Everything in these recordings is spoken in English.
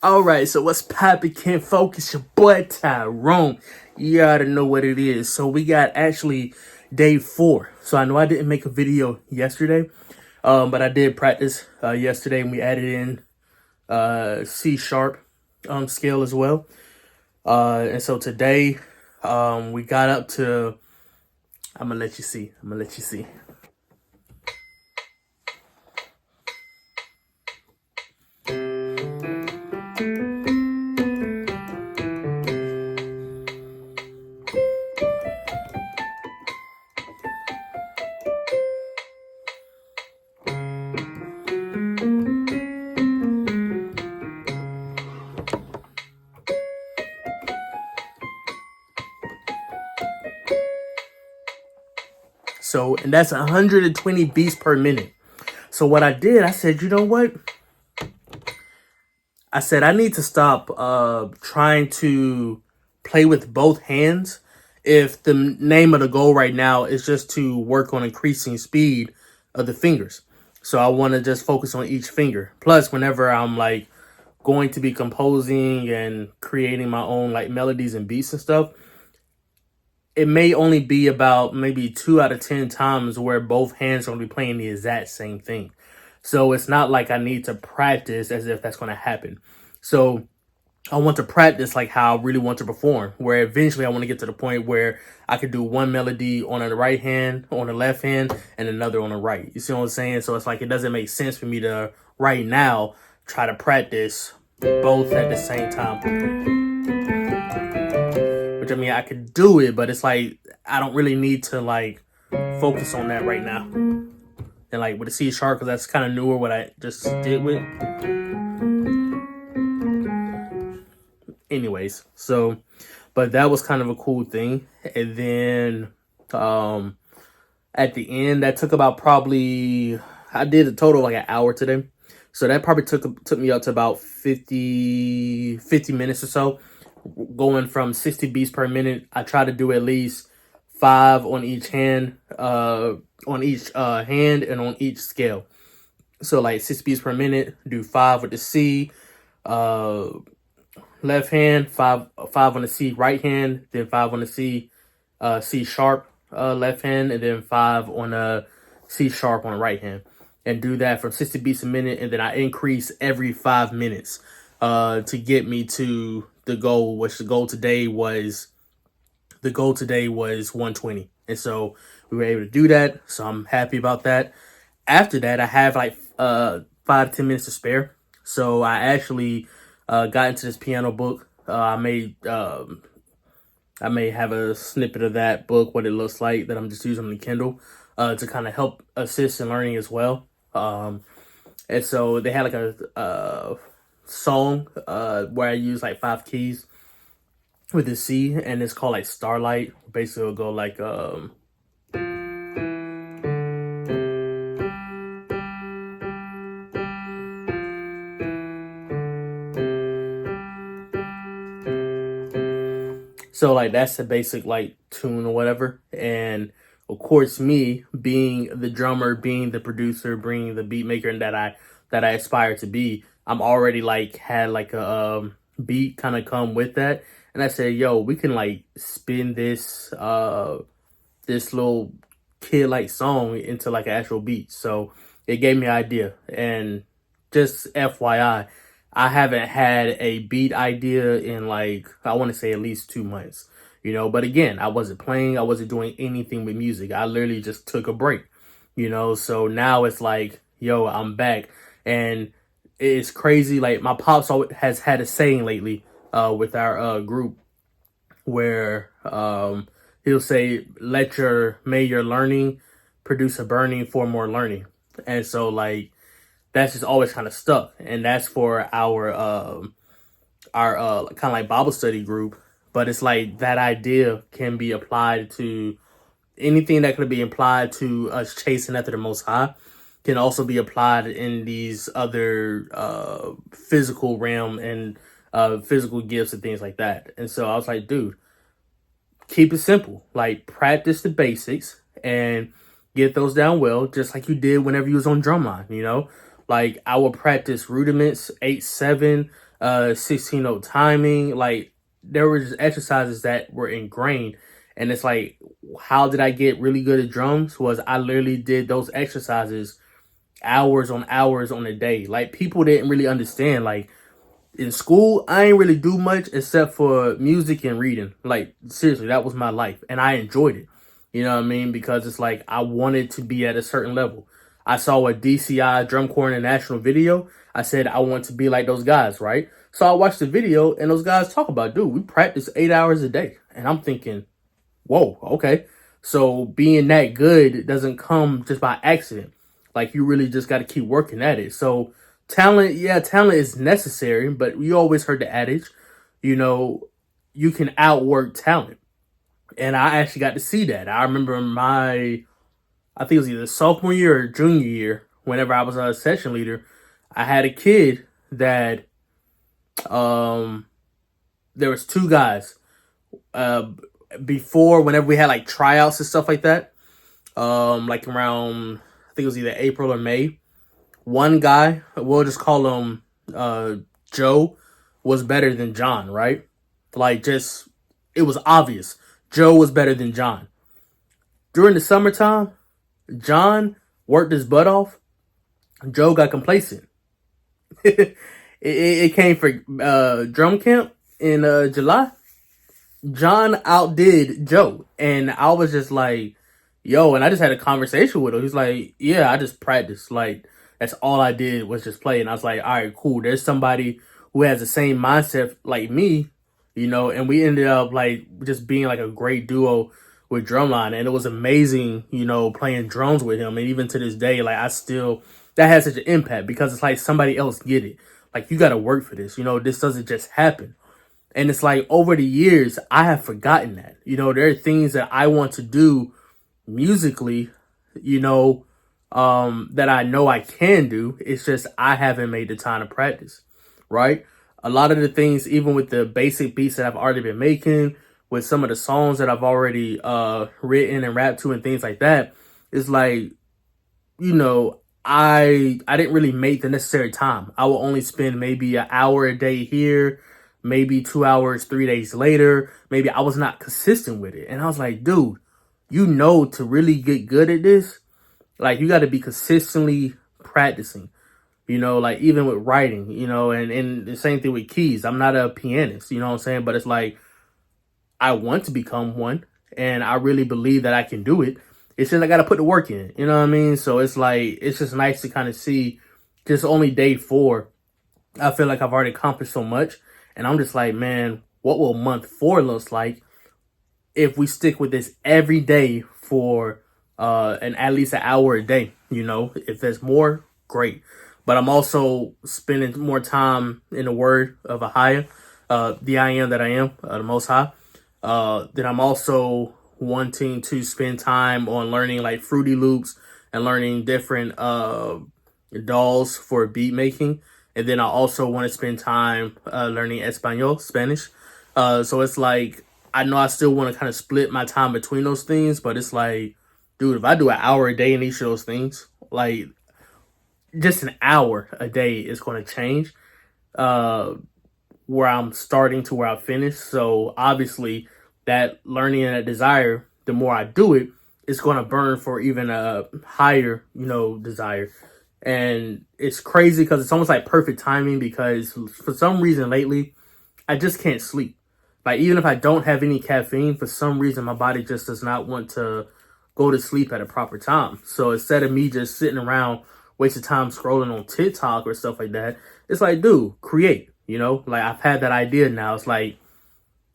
All right, so what's poppin'? Can't focus, your boy Tyrone. You oughta know what it is. So we got actually day 4. So I know I didn't make a video yesterday, but I did practice yesterday, and we added in C sharp scale as well. And so today we got up to. I'm gonna let you see. So, and that's 120 beats per minute. So what I did, I said, you know what? I said, I need to stop trying to play with both hands if the name of the goal right now is just to work on increasing speed of the fingers. So I want to just focus on each finger. Plus, whenever I'm like going to be composing and creating my own like melodies and beats and stuff, it may only be about maybe 2 out of 10 times where both hands are going to be playing the exact same thing. So it's not like I need to practice as if that's going to happen. So I want to practice like how I really want to perform, where eventually I want to get to the point where I could do one melody on the right hand, on the left hand, and another on the right. You see what I'm saying? So it's like it doesn't make sense for me to right now try to practice both at the same time. Which, I mean, I could do it, but it's like I don't really need to like focus on that right now. And like with the C sharp, because that's kind of newer what I just did with. Anyways, so but that was kind of a cool thing. And then at the end, that took about probably, I did a total of like an hour today. So that probably took me up to about 50 minutes or so, going from 60 beats per minute. I try to do at least 5 on each hand, and on each scale. So like 6 beats per minute, do 5 with the C, left hand, 5 on the C right hand, then 5 on the C, C sharp left hand, and then 5 on the C sharp on the right hand. And do that for 60 beats a minute, and then I increase every 5 minutes to get me to the goal, which the goal today was 120. And so we were able to do that. So I'm happy about that. After that, I have like 5 to 10 minutes to spare. So I actually got into this piano book. I may have a snippet of that book, what it looks like, that I'm just using on the Kindle to kind of help assist in learning as well. And so they had like a song where I use like 5 keys with the C, and it's called like Starlight. Basically, it'll go like so like that's the basic like tune or whatever. And of course, me being the drummer, being the producer, being the beat maker that I aspire to be, I'm already like had like a beat kind of come with that. And I said, yo, we can like spin this this little kid like song into like an actual beat. So it gave me an idea. And just FYI, I haven't had a beat idea in like, I want to say at least 2 months, you know. But again, I wasn't playing, I wasn't doing anything with music. I literally just took a break, you know. So now it's like, yo, I'm back. And it's crazy. Like my pops has had a saying lately with our group where he'll say, may your learning produce a burning for more learning. And so like that's just always kind of stuck. And that's for our kind of like Bible study group. But it's like that idea can be applied to anything that could be applied to us chasing after the Most High, can also be applied in these other physical realm and physical gifts and things like that. And so I was like, dude, keep it simple. Like practice the basics and get those down well, just like you did whenever you was on drumline, you know? Like I will practice rudiments, 8/7, 16 note timing. Like there were just exercises that were ingrained. And it's like, how did I get really good at drums? Was I literally did those exercises hours on a day. Like people didn't really understand. Like in school, I ain't really do much except for music and reading. Like seriously, that was my life, and I enjoyed it. You know what I mean? Because it's like I wanted to be at a certain level. I saw a DCI Drum Corps International video. I said I want to be like those guys, right? So I watched the video, and those guys talk about, dude, we practice 8 hours a day, and I'm thinking, whoa, okay. So being that good doesn't come just by accident. Like you really just got to keep working at it. So talent, yeah, talent is necessary, but you always heard the adage, you know, you can outwork talent. And I actually got to see that. I remember I think it was either sophomore year or junior year, whenever I was a session leader, I had a kid that, um, there was two guys, uh, before whenever we had like tryouts and stuff like that, like around, I think it was either April or May. One guy, we'll just call him Joe, was better than John, right? Like just it was obvious. Joe was better than John. During the summertime, John worked his butt off. Joe got complacent. It came for drum camp in July. John outdid Joe. And I was just like, yo, and I just had a conversation with him. He's like, yeah, I just practiced. Like, that's all I did was just play. And I was like, all right, cool. There's somebody who has the same mindset like me, you know, and we ended up like just being like a great duo with drumline. And it was amazing, you know, playing drums with him. And even to this day, like that has such an impact because it's like somebody else get it. Like, you got to work for this. You know, this doesn't just happen. And it's like over the years, I have forgotten that. You know, there are things that I want to do musically, you know, that I know I can do. It's just I haven't made the time to practice, right? A lot of the things, even with the basic beats that I've already been making, with some of the songs that I've already written and rapped to and things like that, it's like, you know, I didn't really make the necessary time. I will only spend maybe an hour a day here, maybe 2 hours, 3 days later. Maybe I was not consistent with it. And I was like, dude, you know, to really get good at this, like you got to be consistently practicing, you know, like even with writing, you know, and the same thing with keys. I'm not a pianist, you know what I'm saying? But it's like, I want to become one and I really believe that I can do it. It's just I got to put the work in, you know what I mean? So it's like, it's just nice to kind of see just only day 4. I feel like I've already accomplished so much. And I'm just like, man, what will month 4 look like if we stick with this every day for at least an hour a day? You know, if there's more, great. But I'm also spending more time in the word of a higher, the I am that I am, the most high. Then I'm also wanting to spend time on learning like Fruity Loops and learning different dolls for beat making. And then I also want to spend time learning Espanol, Spanish. So it's like, I know I still want to kind of split my time between those things, but it's like, dude, if I do an hour a day in each of those things, like just an hour a day is going to change where I'm starting to where I finish. So obviously that learning and that desire, the more I do it, it's going to burn for even a higher, you know, desire. And it's crazy because it's almost like perfect timing because for some reason lately, I just can't sleep. Like even if I don't have any caffeine, for some reason my body just does not want to go to sleep at a proper time. So instead of me just sitting around wasting time scrolling on TikTok or stuff like that, it's like, dude, create, you know? Like I've had that idea now. It's like,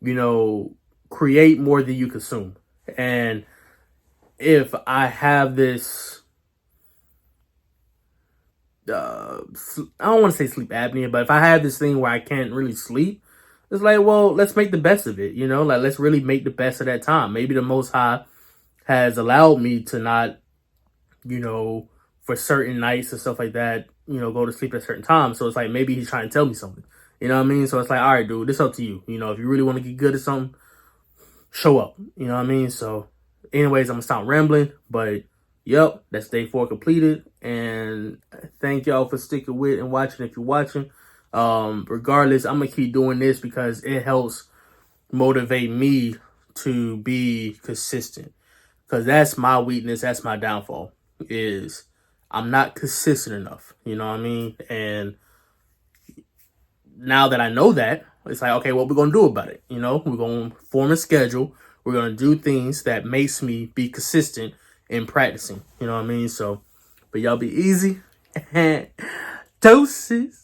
you know, create more than you consume. And if I have this, I don't want to say sleep apnea, but if I have this thing where I can't really sleep, it's like, well, let's make the best of it, you know? Like, let's really make the best of that time. Maybe the Most High has allowed me to not, you know, for certain nights and stuff like that, you know, go to sleep at certain times. So it's like, maybe he's trying to tell me something. You know what I mean? So it's like, all right, dude, it's up to you. You know, if you really want to get good at something, show up. You know what I mean? So anyways, I'm going to stop rambling. But, yep, that's day 4 completed. And thank y'all for sticking with and watching if you're watching. Regardless, I'm gonna keep doing this because it helps motivate me to be consistent. Because that's my weakness. That's my downfall. Is I'm not consistent enough. You know what I mean? And now that I know that, it's like, okay, what we're gonna do about it? You know, we're gonna form a schedule. We're gonna do things that makes me be consistent in practicing. You know what I mean? So, but y'all be easy. Doses.